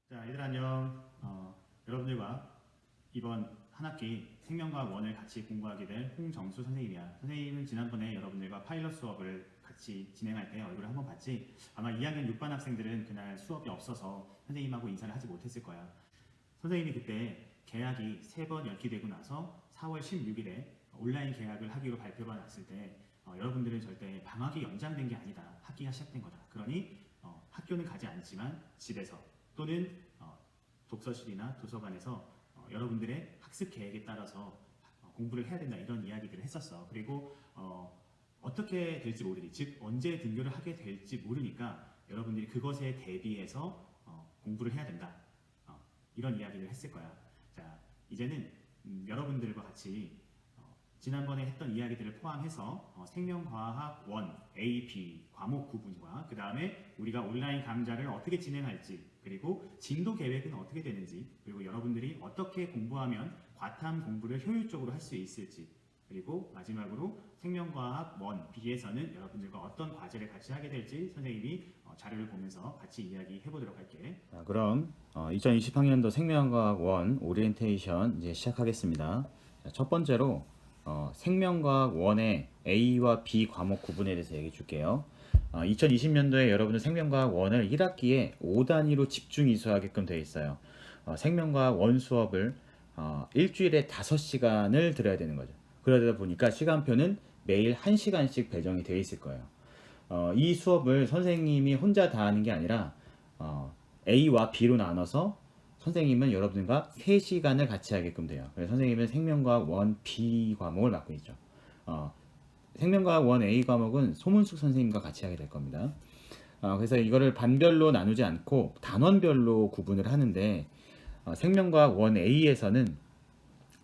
자, 얘들 안녕. 여러분들과 이번 한 학기 생명과학 원을 같이 공부하게 될 홍정수 선생님이야. 선생님은 지난번에 여러분들과 파일럿 수업을 같이 진행할 때 얼굴을 한번 봤지? 아마 2학년 6반 학생들은 그날 수업이 없어서 선생님하고 인사를 하지 못했을 거야. 선생님이 그때 계약이 3번 연기되고 나서 4월 16일에 온라인 계약을 하기로 발표가 났을 때 여러분들은 절대 방학이 연장된 게 아니다. 학기가 시작된 거다. 그러니 학교는 가지 않지만 집에서 또는 독서실이나 도서관에서 여러분들의 학습 계획에 따라서 공부를 해야 된다 이런 이야기들을 했었어. 그리고 어떻게 될지 모르니 즉 언제 등교를 하게 될지 모르니까 여러분들이 그것에 대비해서 공부를 해야 된다. 이런 이야기를 했을 거야. 자, 이제는 여러분들과 같이 지난번에 했던 이야기들을 포함해서 생명과학 1, A, B 과목 구분과 그 다음에 우리가 온라인 강좌를 어떻게 진행할지 그리고 진도 계획은 어떻게 되는지 그리고 여러분들이 어떻게 공부하면 과탐 공부를 효율적으로 할 수 있을지 그리고 마지막으로 생명과학 1, B에서는 여러분들과 어떤 과제를 같이 하게 될지 선생님이 자료를 보면서 같이 이야기해 보도록 할게. 자, 그럼 2020학년도 생명과학 1 오리엔테이션 이제 시작하겠습니다. 자, 첫 번째로 생명과학 1의 A와 B 과목 구분에 대해서 얘기해 줄게요. 2020년도에 여러분들 생명과학 1을 1학기에 5단위로 집중 이수하게끔 되어 있어요. 생명과학 1 수업을 일주일에 5시간을 들어야 되는 거죠. 그러다 보니까 시간표는 매일 1시간씩 배정이 되어 있을 거예요. 이 수업을 선생님이 혼자 다 하는 게 아니라 A와 B로 나눠서 선생님은 여러분들과 3시간을 같이 하게끔 돼요. 그래서 선생님은 생명과학 1 B 과목을 맡고 있죠. 생명과학 1 A 과목은 소문숙 선생님과 같이 하게 될 겁니다. 그래서 이거를 반별로 나누지 않고 단원별로 구분을 하는데 생명과학 1 A에서는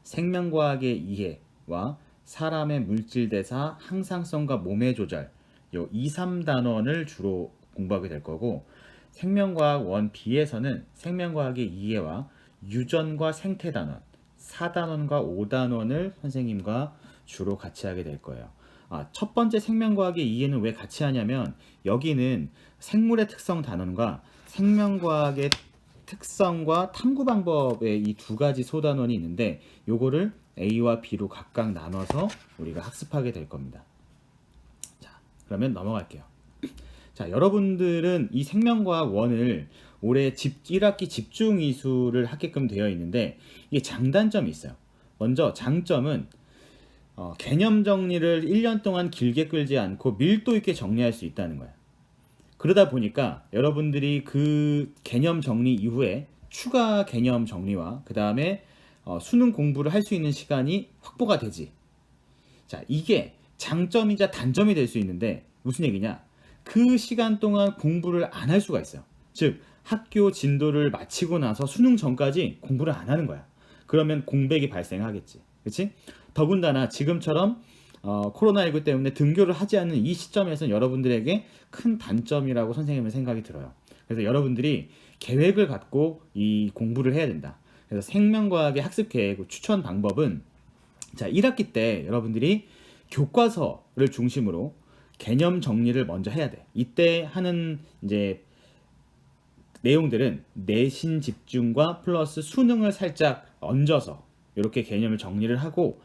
생명과학의 이해와 사람의 물질대사, 항상성과 몸의 조절 요 2, 3단원을 주로 공부하게 될 거고 생명과학 1B에서는 생명과학의 이해와 유전과 생태단원, 4단원과 5단원을 선생님과 주로 같이 하게 될 거예요. 첫 번째 생명과학의 이해는 왜 같이 하냐면 여기는 생물의 특성 단원과 생명과학의 특성과 탐구 방법의 이 두 가지 소단원이 있는데 요거를 A와 B로 각각 나눠서 우리가 학습하게 될 겁니다. 자, 그러면 넘어갈게요. 자, 여러분들은 이 생명과학 1을 올해 1학기 집중 이수를 하게끔 되어 있는데 이게 장단점이 있어요. 먼저 장점은 개념 정리를 1년 동안 길게 끌지 않고 밀도 있게 정리할 수 있다는 거예요. 그러다 보니까 여러분들이 그 개념 정리 이후에 추가 개념 정리와 그 다음에 수능 공부를 할 수 있는 시간이 확보가 되지. 자, 이게 장점이자 단점이 될 수 있는데 무슨 얘기냐? 그 시간 동안 공부를 안 할 수가 있어요. 즉 학교 진도를 마치고 나서 수능 전까지 공부를 안 하는 거야. 그러면 공백이 발생하겠지. 그렇지? 더군다나 지금처럼 코로나19 때문에 등교를 하지 않는 이 시점에서는 여러분들에게 큰 단점이라고 선생님은 생각이 들어요. 그래서 여러분들이 계획을 갖고 이 공부를 해야 된다. 그래서 생명과학의 학습 계획 추천 방법은 자, 1학기 때 여러분들이 교과서를 중심으로 개념 정리를 먼저 해야 돼. 이때 하는 이제 내용들은 내신 집중과 플러스 수능을 살짝 얹어서 이렇게 개념을 정리를 하고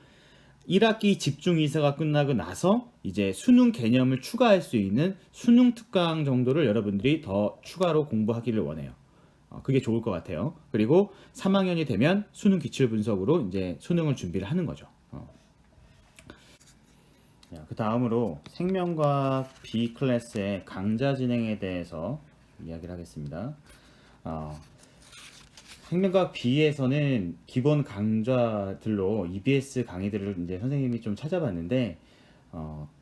1학기 집중 이사가 끝나고 나서 이제 수능 개념을 추가할 수 있는 수능 특강 정도를 여러분들이 더 추가로 공부하기를 원해요. 그게 좋을 것 같아요. 그리고 3학년이 되면 수능 기출 분석으로 이제 수능을 준비를 하는 거죠. 그 다음으로 생명과학 B 클래스의 강좌 진행에 대해서 이야기를 하겠습니다. 생명과학 B에서는 기본 강좌들로 EBS 강의들을 이제 선생님이 좀 찾아봤는데,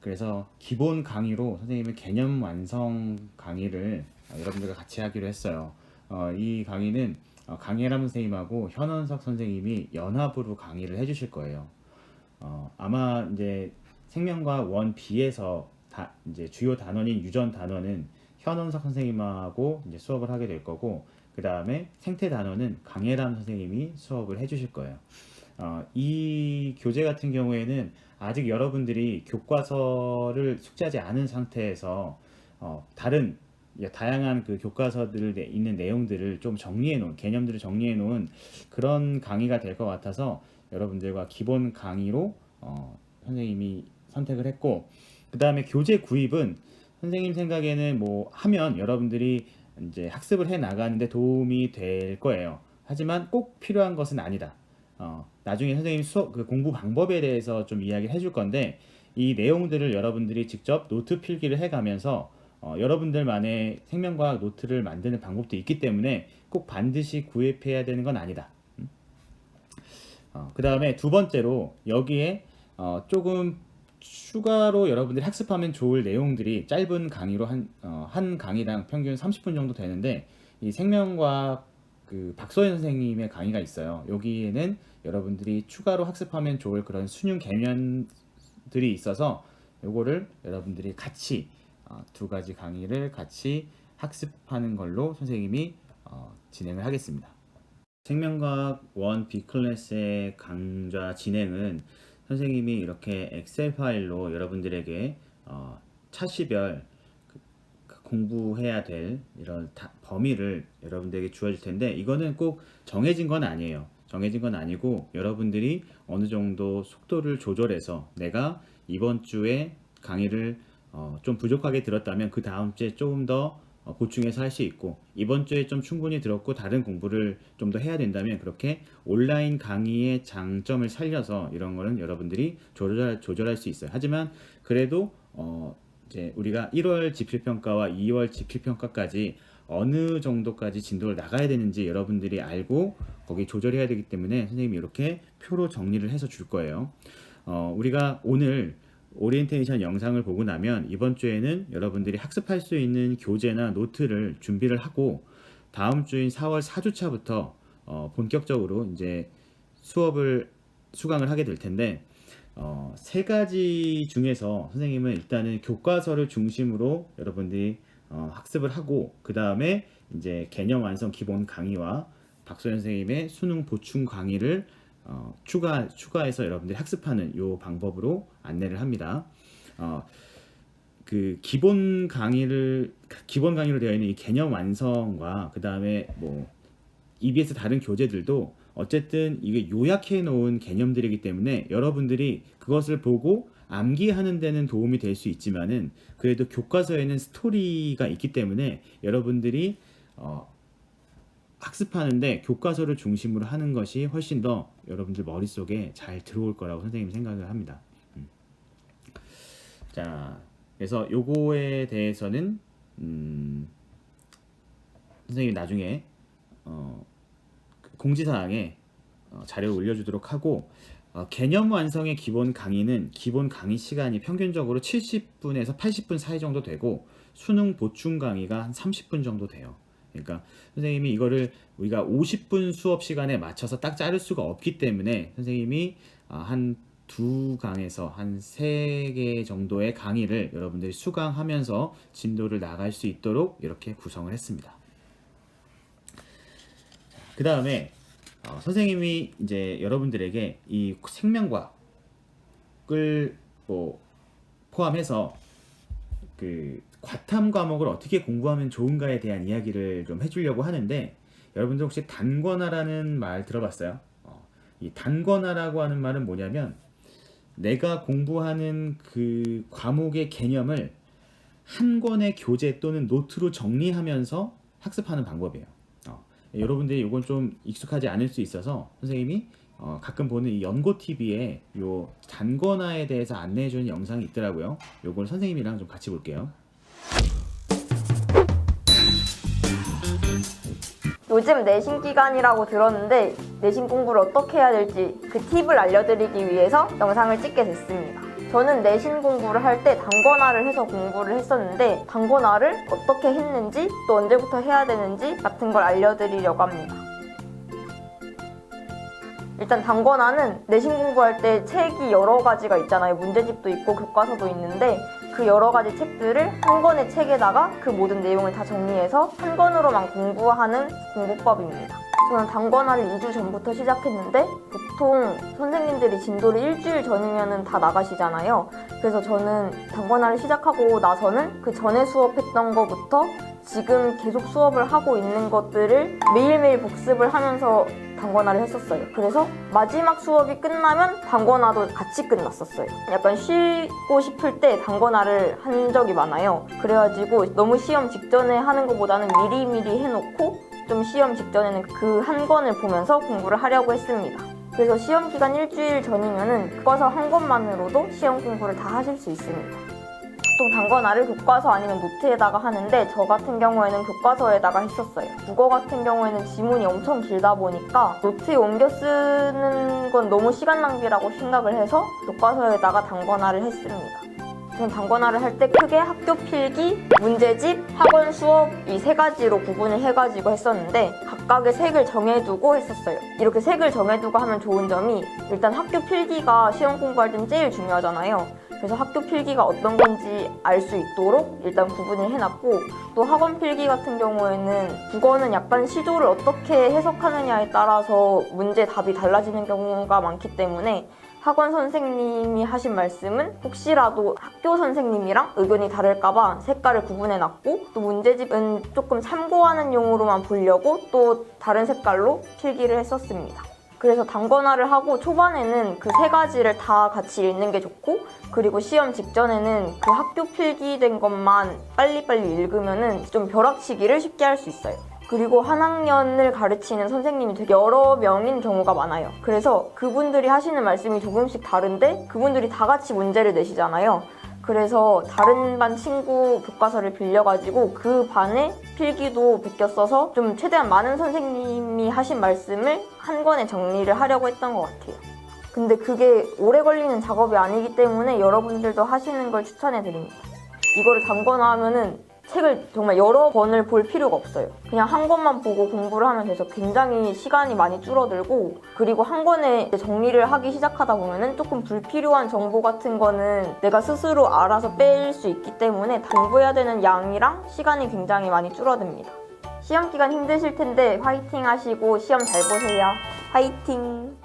그래서 기본 강의로 선생님이 개념 완성 강의를 여러분들과 같이 하기로 했어요. 이 강의는 강예람 선생님하고 현원석 선생님이 연합으로 강의를 해주실 거예요. 아마 이제 생명과학 1B에서 이제 주요 단원인 유전 단원은 현원석 선생님하고 이제 수업을 하게 될 거고, 그 다음에 생태 단원은 강예람 선생님이 수업을 해주실 거예요. 이 교재 같은 경우에는 아직 여러분들이 교과서를 숙지하지 않은 상태에서 다른 다양한 그 교과서들 있는 내용들을 좀 정리해 놓은 개념들을 정리해 놓은 그런 강의가 될 것 같아서 여러분들과 기본 강의로 선생님이 선택을 했고, 그 다음에 교재 구입은 선생님 생각에는 뭐 하면 여러분들이 이제 학습을 해 나가는데 도움이 될 거예요. 하지만 꼭 필요한 것은 아니다. 나중에 선생님 수업 그 공부 방법에 대해서 좀 이야기를 해줄 건데, 이 내용들을 여러분들이 직접 노트 필기를 해가면서 여러분들만의 생명과학 노트를 만드는 방법도 있기 때문에 꼭 반드시 구입해야 되는 건 아니다. 그 다음에 두 번째로 여기에 조금 추가로 여러분들이 학습하면 좋을 내용들이 짧은 강의로 한 강의당 평균 30분 정도 되는데, 이 생명과학 그 박소연 선생님의 강의가 있어요. 여기에는 여러분들이 추가로 학습하면 좋을 그런 순용 개념들이 있어서 요거를 여러분들이 같이 두 가지 강의를 같이 학습하는 걸로 선생님이 진행을 하겠습니다. 생명과학 1 B 클래스의 강좌 진행은 선생님이 이렇게 엑셀 파일로 여러분들에게 차시별 공부해야 될 이런 범위를 여러분들에게 주어질 텐데, 이거는 꼭 정해진 건 아니에요. 정해진 건 아니고 여러분들이 어느 정도 속도를 조절해서 내가 이번 주에 강의를 좀 부족하게 들었다면 그 다음 주에 조금 더 보충해서 할 수 있고, 이번 주에 좀 충분히 들었고 다른 공부를 좀 더 해야 된다면 그렇게 온라인 강의의 장점을 살려서 이런 거는 여러분들이 조절할 수 있어요. 하지만 그래도 이제 우리가 1월 지필평가와 2월 지필평가까지 어느 정도까지 진도를 나가야 되는지 여러분들이 알고 거기 조절해야 되기 때문에 선생님이 이렇게 표로 정리를 해서 줄 거예요. 우리가 오늘 오리엔테이션 영상을 보고 나면 이번 주에는 여러분들이 학습할 수 있는 교재나 노트를 준비를 하고, 다음 주인 4월 4주차부터 본격적으로 이제 수업을 수강을 하게 될 텐데, 세 가지 중에서 선생님은 일단은 교과서를 중심으로 여러분들이 학습을 하고, 그 다음에 이제 개념 완성 기본 강의와 박소연 선생님의 수능 보충 강의를 추가해서 여러분들이 학습하는 요 방법으로 안내를 합니다. 그 기본 강의로 되어 있는 이 개념 완성과 그 다음에 뭐 EBS 다른 교재들도 어쨌든 이게 요약해 놓은 개념들이기 때문에 여러분들이 그것을 보고 암기하는 데는 도움이 될 수 있지만은 그래도 교과서에는 스토리가 있기 때문에 여러분들이 학습하는데 교과서를 중심으로 하는 것이 훨씬 더 여러분들 머릿속에 잘 들어올 거라고 선생님이 생각을 합니다. 자, 그래서 요거에 대해서는 선생님이 나중에 공지사항에 자료를 올려주도록 하고, 개념 완성의 기본 강의는 기본 강의 시간이 평균적으로 70분에서 80분 사이 정도 되고, 수능 보충 강의가 한 30분 정도 돼요. 그러니까 선생님이 이거를 우리가 50분 수업 시간에 맞춰서 딱 자를 수가 없기 때문에 선생님이 한 두 강에서 한 3개 정도의 강의를 여러분들이 수강하면서 진도를 나갈 수 있도록 이렇게 구성을 했습니다. 그 다음에 선생님이 이제 여러분들에게 이 생명과학을 포함해서 그 과탐 과목을 어떻게 공부하면 좋은가에 대한 이야기를 좀 해주려고 하는데, 여러분들 혹시 단권화라는 말 들어봤어요? 이 단권화라고 하는 말은 뭐냐면 내가 공부하는 그 과목의 개념을 한 권의 교재 또는 노트로 정리하면서 학습하는 방법이에요. 여러분들이 이건 좀 익숙하지 않을 수 있어서 선생님이 가끔 보는 이 연고TV에 요 단권화에 대해서 안내해주는 영상이 있더라고요. 요걸 선생님이랑 좀 같이 볼게요. 요즘 내신 기간이라고 들었는데 내신 공부를 어떻게 해야 될지 그 팁을 알려드리기 위해서 영상을 찍게 됐습니다. 저는 내신 공부를 할 때 단권화를 해서 공부를 했었는데, 단권화를 어떻게 했는지 또 언제부터 해야 되는지 같은 걸 알려드리려고 합니다. 일단 단권화는 내신 공부할 때 책이 여러 가지가 있잖아요. 문제집도 있고 교과서도 있는데 그 여러 가지 책들을 한 권의 책에다가 그 모든 내용을 다 정리해서 한 권으로만 공부하는 공부법입니다. 저는 단권화를 2주 전부터 시작했는데 보통 선생님들이 진도를 일주일 전이면 다 나가시잖아요. 그래서 저는 단권화를 시작하고 나서는 그 전에 수업했던 거부터 지금 계속 수업을 하고 있는 것들을 매일매일 복습을 하면서 단권화를 했었어요. 그래서 마지막 수업이 끝나면 단권화도 같이 끝났었어요. 약간 쉬고 싶을 때 단권화를 한 적이 많아요. 그래가지고 너무 시험 직전에 하는 것보다는 미리미리 해놓고 좀 시험 직전에는 그 한 권을 보면서 공부를 하려고 했습니다. 그래서 시험 기간 일주일 전이면은 교과서 한 권만으로도 시험 공부를 다 하실 수 있습니다. 보통 단권화를 교과서 아니면 노트에다가 하는데 저 같은 경우에는 교과서에다가 했었어요. 국어 같은 경우에는 지문이 엄청 길다 보니까 노트에 옮겨 쓰는 건 너무 시간 낭비라고 생각을 해서 교과서에다가 단권화를 했습니다. 저는 단권화를 할 때 크게 학교 필기, 문제집, 학원 수업 이 세 가지로 구분을 해가지고 했었는데 각각의 색을 정해두고 했었어요. 이렇게 색을 정해두고 하면 좋은 점이 일단 학교 필기가 시험 공부할 땐 제일 중요하잖아요. 그래서 학교 필기가 어떤 건지 알 수 있도록 일단 구분을 해놨고, 또 학원 필기 같은 경우에는 국어는 약간 시조를 어떻게 해석하느냐에 따라서 문제 답이 달라지는 경우가 많기 때문에 학원 선생님이 하신 말씀은 혹시라도 학교 선생님이랑 의견이 다를까봐 색깔을 구분해놨고, 또 문제집은 조금 참고하는 용으로만 보려고 또 다른 색깔로 필기를 했었습니다. 그래서 단권화를 하고 초반에는 그 세 가지를 다 같이 읽는 게 좋고, 그리고 시험 직전에는 그 학교 필기된 것만 빨리빨리 읽으면은 좀 벼락치기를 쉽게 할 수 있어요. 그리고 한 학년을 가르치는 선생님이 되게 여러 명인 경우가 많아요. 그래서 그분들이 하시는 말씀이 조금씩 다른데 그분들이 다 같이 문제를 내시잖아요. 그래서 다른 반 친구 교과서를 빌려가지고 그 반의 필기도 베껴 써서 좀 최대한 많은 선생님이 하신 말씀을 한 권에 정리를 하려고 했던 것 같아요. 근데 그게 오래 걸리는 작업이 아니기 때문에 여러분들도 하시는 걸 추천해 드립니다. 이거를 단권화하면은 책을 정말 여러 권을 볼 필요가 없어요. 그냥 한 권만 보고 공부를 하면 돼서 굉장히 시간이 많이 줄어들고, 그리고 한 권에 정리를 하기 시작하다 보면은 조금 불필요한 정보 같은 거는 내가 스스로 알아서 뺄 수 있기 때문에 공부해야 되는 양이랑 시간이 굉장히 많이 줄어듭니다. 시험 기간 힘드실 텐데 화이팅 하시고 시험 잘 보세요. 화이팅!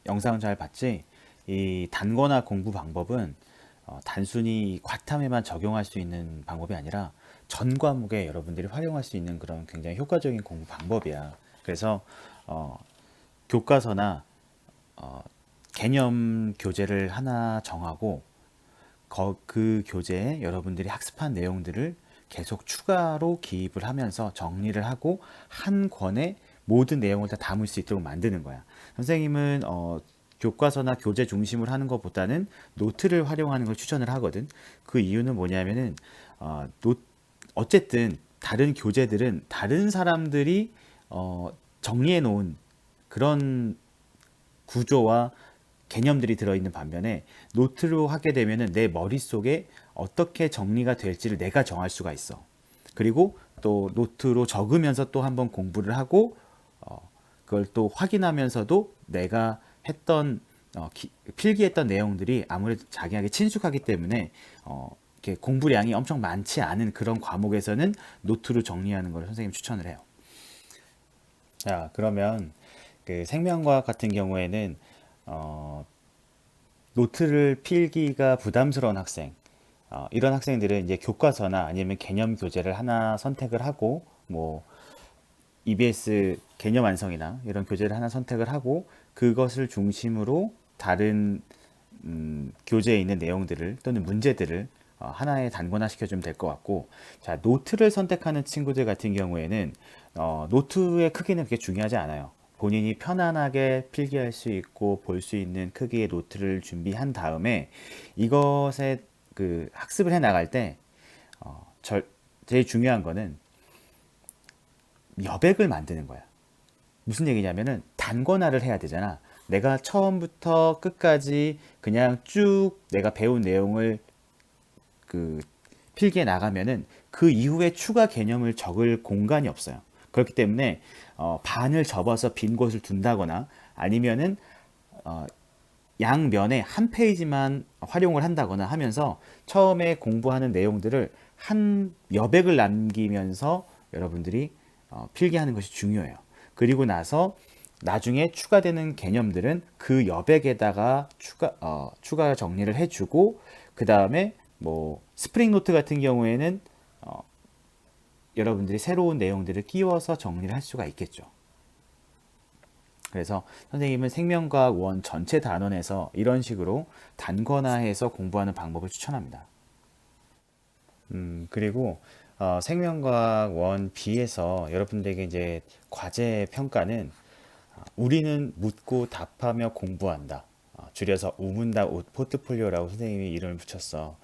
영상 잘 봤지? 이 단권화 공부 방법은 단순히 과탐에만 적용할 수 있는 방법이 아니라 전 과목에 여러분들이 활용할 수 있는 그런 굉장히 효과적인 공부 방법이야. 그래서 교과서나 개념 교재를 하나 정하고 그 교재에 여러분들이 학습한 내용들을 계속 추가로 기입을 하면서 정리를 하고 한 권에 모든 내용을 다 담을 수 있도록 만드는 거야. 선생님은 교과서나 교재 중심으로 하는 것보다는 노트를 활용하는 걸 추천을 하거든. 그 이유는 뭐냐면은 어쨌든 다른 교재들은 다른 사람들이 정리해 놓은 그런 구조와 개념들이 들어있는 반면에 노트로 하게 되면은 내 머릿속에 어떻게 정리가 될지를 내가 정할 수가 있어. 그리고 또 노트로 적으면서 또 한번 공부를 하고 그걸 또 확인하면서도 내가 했던 필기했던 내용들이 아무래도 자기에게 친숙하기 때문에 이렇게 공부량이 엄청 많지 않은 그런 과목에서는 노트로 정리하는 걸 선생님 추천을 해요. 자, 그러면 그 생명과학 같은 경우에는 노트를 필기가 부담스러운 학생, 이런 학생들은 이제 교과서나 아니면 개념 교재를 하나 선택을 하고 뭐 EBS 개념 완성이나 이런 교재를 하나 선택을 하고 그것을 중심으로 다른 교재에 있는 내용들을 또는 문제들을 하나에 단권화 시켜주면 될 것 같고, 자, 노트를 선택하는 친구들 같은 경우에는 노트의 크기는 그렇게 중요하지 않아요. 본인이 편안하게 필기할 수 있고 볼 수 있는 크기의 노트를 준비한 다음에 이것에 그 학습을 해 나갈 때 제일 중요한 거는 여백을 만드는 거야. 무슨 얘기냐면은 단권화를 해야 되잖아. 내가 처음부터 끝까지 그냥 쭉 내가 배운 내용을 그 필기해 나가면은 그 이후에 추가 개념을 적을 공간이 없어요. 그렇기 때문에 반을 접어서 빈 곳을 둔다거나 아니면은 양면에 한 페이지만 활용을 한다거나 하면서 처음에 공부하는 내용들을 한 여백을 남기면서 여러분들이 필기하는 것이 중요해요. 그리고 나서 나중에 추가되는 개념들은 그 여백에다가 추가 정리를 해주고, 그 다음에 뭐 스프링 노트 같은 경우에는 여러분들이 새로운 내용들을 끼워서 정리를 할 수가 있겠죠. 그래서 선생님은 생명과학 원 전체 단원에서 이런 식으로 단권화해서 공부하는 방법을 추천합니다. 그리고 생명과학 원 B에서 여러분들에게 이제 과제 평가는 우리는 묻고 답하며 공부한다. 줄여서 우문다 포트폴리오라고 선생님이 이름을 붙였어.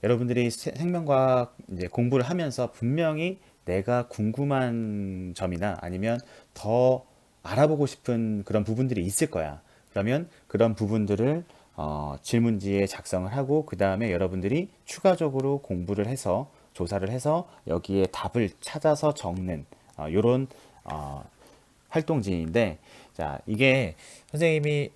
여러분들이 생명과학 이제 공부를 하면서 분명히 내가 궁금한 점이나 아니면 더 알아보고 싶은 그런 부분들이 있을 거야. 그러면 그런 부분들을 질문지에 작성을 하고 그 다음에 여러분들이 추가적으로 공부를 해서 조사를 해서 여기에 답을 찾아서 적는 이런 활동지인데, 자, 이게 선생님이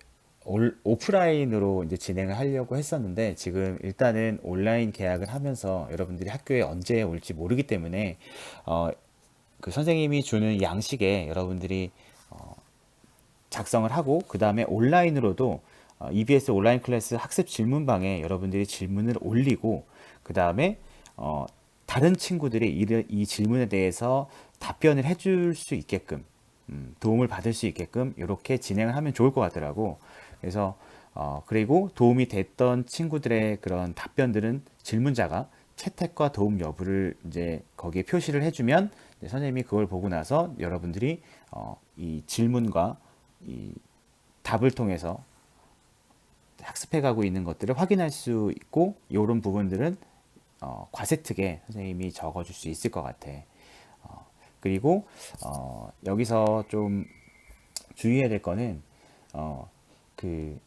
오프라인으로 이제 진행을 하려고 했었는데 지금 일단은 온라인 계약을 하면서 여러분들이 학교에 언제 올지 모르기 때문에 그 선생님이 주는 양식에 여러분들이 작성을 하고 그 다음에 온라인으로도 EBS 온라인 클래스 학습 질문방에 여러분들이 질문을 올리고 그 다음에 다른 친구들이 이 질문에 대해서 답변을 해줄 수 있게끔 도움을 받을 수 있게끔 이렇게 진행을 하면 좋을 것 같더라고. 그래서 그리고 도움이 됐던 친구들의 그런 답변들은 질문자가 채택과 도움 여부를 이제 거기에 표시를 해주면 선생님이 그걸 보고 나서 여러분들이 이 질문과 이 답을 통해서 학습해 가고 있는 것들을 확인할 수 있고 이런 부분들은 과세특에 선생님이 적어줄 수 있을 것 같아. 그리고 여기서 좀 주의해야 될 거는 그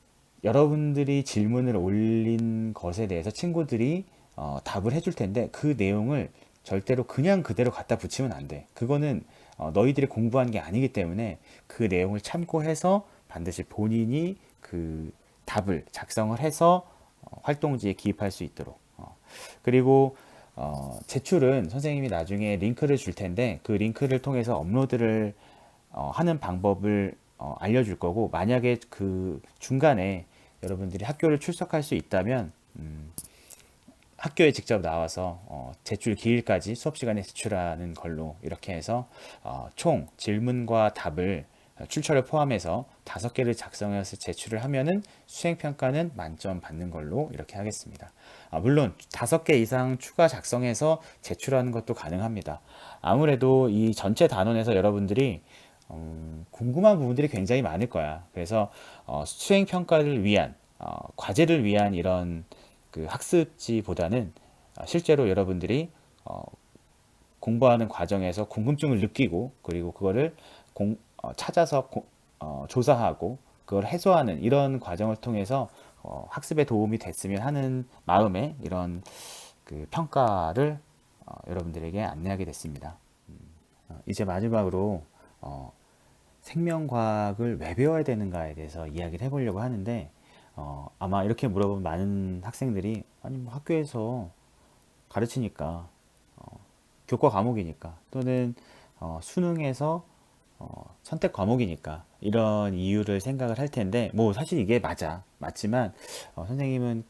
여러분들이 질문을 올린 것에 대해서 친구들이 답을 해줄 텐데 그 내용을 절대로 그냥 그대로 갖다 붙이면 안 돼. 그거는 너희들이 공부한 게 아니기 때문에 그 내용을 참고해서 반드시 본인이 그 답을 작성을 해서 활동지에 기입할 수 있도록. 그리고 제출은 선생님이 나중에 링크를 줄 텐데 그 링크를 통해서 업로드를 하는 방법을 알려줄 거고, 만약에 그 중간에 여러분들이 학교를 출석할 수 있다면 학교에 직접 나와서 제출 기일까지 수업 시간에 제출하는 걸로 이렇게 해서 총 질문과 답을 출처를 포함해서 5개를 작성해서 제출을 하면은 수행평가는 만점 받는 걸로 이렇게 하겠습니다. 물론 5개 이상 추가 작성해서 제출하는 것도 가능합니다. 아무래도 이 전체 단원에서 여러분들이 궁금한 부분들이 굉장히 많을 거야. 그래서 수행평가를 위한 과제를 위한 이런 그 학습지보다는 실제로 여러분들이 공부하는 과정에서 궁금증을 느끼고 그리고 그거를 찾아서 조사하고 그걸 해소하는 이런 과정을 통해서 학습에 도움이 됐으면 하는 마음에 이런 그 평가를 여러분들에게 안내하게 됐습니다. 이제 마지막으로 생명과학을 왜 배워야 되는가에 대해서 이야기를 해보려고 하는데, 아마 이렇게 물어보면 많은 학생들이 아니 뭐 학교에서 가르치니까 교과 과목이니까 또는 수능에서 선택 과목이니까 이런 이유를 생각을 할 텐데, 뭐 사실 이게 맞지만 선생님은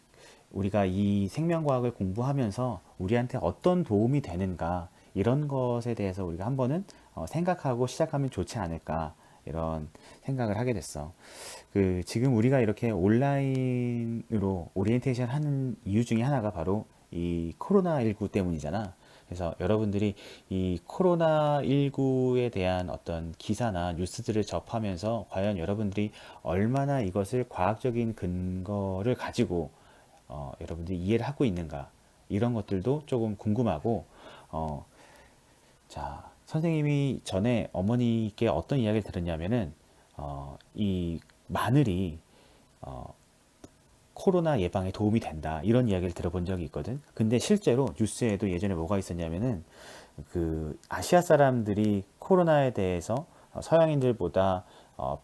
우리가 이 생명과학을 공부하면서 우리한테 어떤 도움이 되는가 이런 것에 대해서 우리가 한번은 생각하고 시작하면 좋지 않을까 이런 생각을 하게 됐어. 그 지금 우리가 이렇게 온라인으로 오리엔테이션 하는 이유 중에 하나가 바로 이 코로나19 때문이잖아. 그래서 여러분들이 이 코로나19에 대한 어떤 기사나 뉴스들을 접하면서 과연 여러분들이 얼마나 이것을 과학적인 근거를 가지고 여러분들이 이해를 하고 있는가 이런 것들도 조금 궁금하고, 자, 선생님이 전에 어머니께 어떤 이야기를 들었냐면은 이 마늘이 코로나 예방에 도움이 된다 이런 이야기를 들어본 적이 있거든. 근데 실제로 뉴스에도 예전에 뭐가 있었냐면은 그 아시아 사람들이 코로나에 대해서 서양인들보다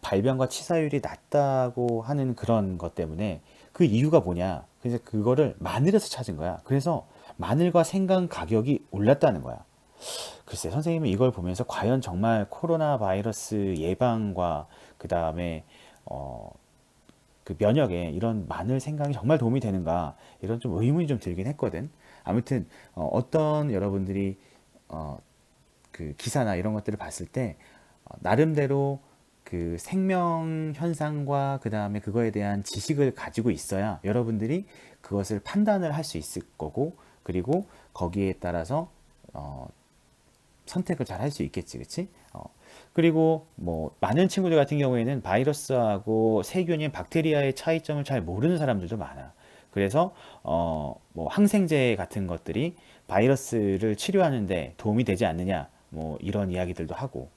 발병과 치사율이 낮다고 하는 그런 것 때문에 그 이유가 뭐냐. 그래서 그거를 마늘에서 찾은 거야. 그래서 마늘과 생강 가격이 올랐다는 거야. 글쎄, 선생님은 이걸 보면서 과연 정말 코로나 바이러스 예방과 그 다음에 그 면역에 이런 마늘 생강이 정말 도움이 되는가 이런 좀 의문이 좀 들긴 했거든. 아무튼 어떤 여러분들이 그 기사나 이런 것들을 봤을 때 나름대로 그 생명 현상과 그 다음에 그거에 대한 지식을 가지고 있어야 여러분들이 그것을 판단을 할 수 있을 거고, 그리고 거기에 따라서 선택을 잘 할 수 있겠지, 그치? 그리고 뭐 많은 친구들 같은 경우에는 바이러스하고 세균인 박테리아의 차이점을 잘 모르는 사람들도 많아. 그래서 뭐 항생제 같은 것들이 바이러스를 치료하는데 도움이 되지 않느냐, 뭐 이런 이야기들도 하고.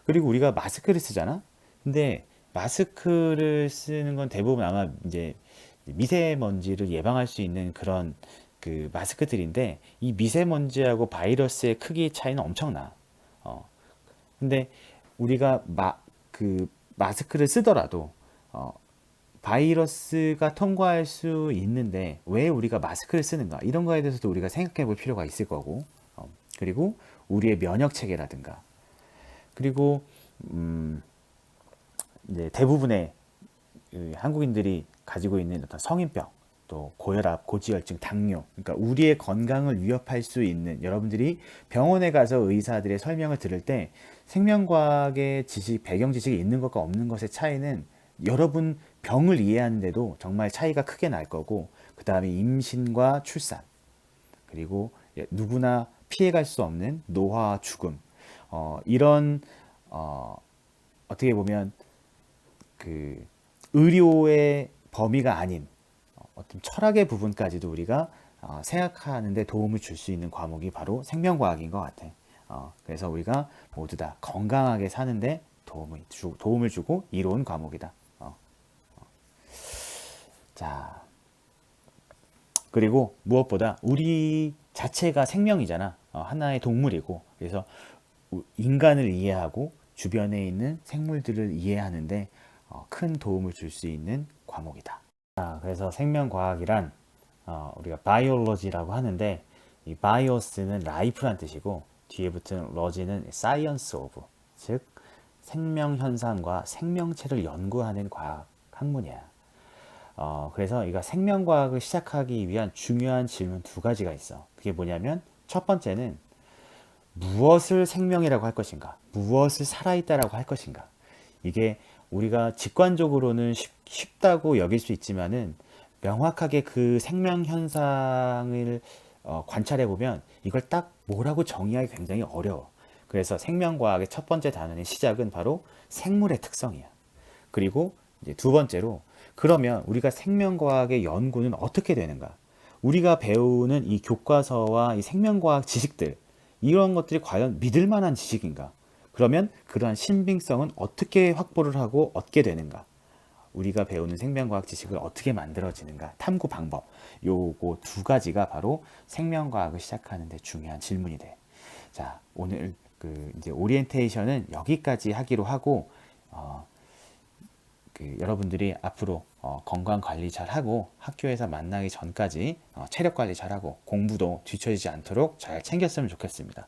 그리고 우리가 마스크를 쓰잖아. 근데 마스크를 쓰는 건 대부분 아마 이제 미세먼지를 예방할 수 있는 그런 그 마스크들인데, 이 미세먼지하고 바이러스의 크기 차이는 엄청나. 근데 우리가 그 마스크를 쓰더라도 바이러스가 통과할 수 있는데 왜 우리가 마스크를 쓰는가, 이런 거에 대해서도 우리가 생각해 볼 필요가 있을 거고, 그리고 우리의 면역 체계라든가, 그리고 이제 대부분의 그 한국인들이 가지고 있는 어떤 성인병, 또 고혈압, 고지혈증, 당뇨, 그러니까 우리의 건강을 위협할 수 있는, 여러분들이 병원에 가서 의사들의 설명을 들을 때 생명과학의 지식, 배경 지식이 있는 것과 없는 것의 차이는 여러분 병을 이해하는데도 정말 차이가 크게 날 거고, 그 다음에 임신과 출산, 그리고 누구나 피해갈 수 없는 노화와 죽음, 이런 어떻게 보면 그 의료의 범위가 아닌 어떤 철학의 부분까지도 우리가 생각하는데 도움을 줄 수 있는 과목이 바로 생명과학인 것 같아. 그래서 우리가 모두 다 건강하게 사는데 도움을 주고 이로운 과목이다. 자, 그리고 무엇보다 우리 자체가 생명이잖아. 하나의 동물이고, 그래서 인간을 이해하고 주변에 있는 생물들을 이해하는데 큰 도움을 줄 수 있는 과목이다. 자, 그래서 생명과학이란 우리가 바이올로지라고 하는데, 이 바이오스는 라이프란 뜻이고 뒤에 붙은 러지는 사이언스 오브, 즉 생명 현상과 생명체를 연구하는 과학 학문이야. 그래서 이가 생명과학을 시작하기 위한 중요한 질문 두 가지가 있어. 그게 뭐냐면, 첫 번째는 무엇을 생명이라고 할 것인가, 무엇을 살아있다라고 할 것인가. 이게 우리가 직관적으로는 쉽다고 여길 수 있지만은 명확하게 그 생명 현상을 관찰해 보면 이걸 딱 뭐라고 정의하기 굉장히 어려워. 그래서 생명과학의 첫 번째 단원의 시작은 바로 생물의 특성이야. 그리고 이제 두 번째로, 그러면 우리가 생명과학의 연구는 어떻게 되는가? 우리가 배우는 이 교과서와 이 생명과학 지식들, 이런 것들이 과연 믿을 만한 지식인가? 그러면 그러한 신빙성은 어떻게 확보를 하고 얻게 되는가? 우리가 배우는 생명과학 지식을 어떻게 만들어지는가? 탐구 방법. 요거 두 가지가 바로 생명과학을 시작하는 데 중요한 질문이 돼. 자, 오늘 그 이제 오리엔테이션은 여기까지 하기로 하고, 여러분들이 앞으로 건강 관리 잘 하고 학교에서 만나기 전까지 체력 관리 잘 하고 공부도 뒤처지지 않도록 잘 챙겼으면 좋겠습니다.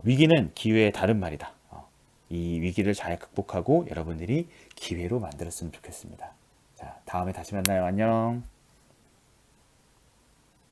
위기는 기회의 다른 말이다. 이 위기를 잘 극복하고 여러분들이 기회로 만들었으면 좋겠습니다. 자, 다음에 다시 만나요. 안녕.